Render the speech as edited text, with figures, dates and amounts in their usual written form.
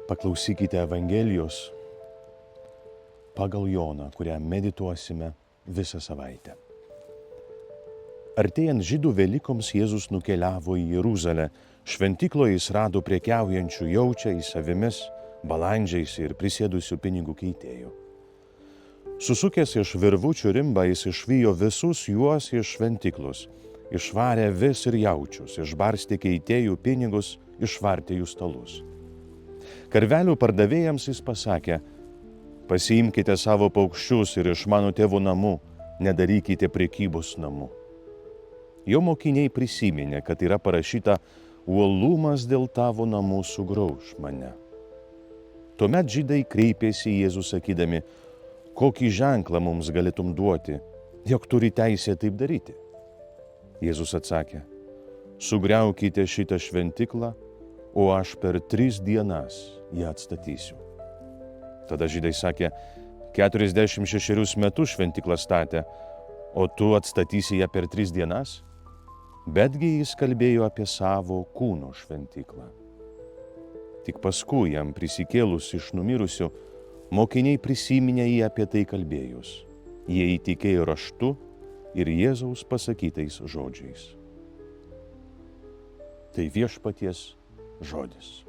Paklausykite Evangelijos pagal Joną, kurią medituosime visą savaitę. Artėjant Žydų Velykoms Jėzus nukeliavo į Jeruzalę. Šventykloje jis rado prekiaujančių jaučiais, avimis, balandžiais ir prisėdusių pinigų keitėjų. Susukęs iš virvučių rimbą jis išvijo visus juos iš šventyklos, išvarė vis ir jaučius, išbarstė keitėjų pinigus, išvartė jų stalus. Karvelių pardavėjams jis pasakė: pasiimkite savo paukščius ir iš mano tėvų namų, nedarykite prekybos namų. Jo mokiniai prisiminė, kad yra parašyta: uolumas dėl tavo namų sugrauš mane. Tuomet žydai kreipėsi į Jėzų sakydami: kokį ženklą mums galėtum duoti, jog turi teisę taip daryti? Jėzus atsakė: sugriaukite šitą šventyklą, o aš per 3 dienas ją atstatysiu. Tada žydai sakė: 46 metus šventyklą statė, o tu atstatysi ją per 3 dienas? Betgi jis kalbėjo apie savo kūno šventyklą. Tik paskui jam prisikėlus iš numirusių, mokiniai prisiminė jį apie tai kalbėjus. Jie įtikėjo raštu ir Jėzaus pasakytais žodžiais. Tai viešpaties žodis.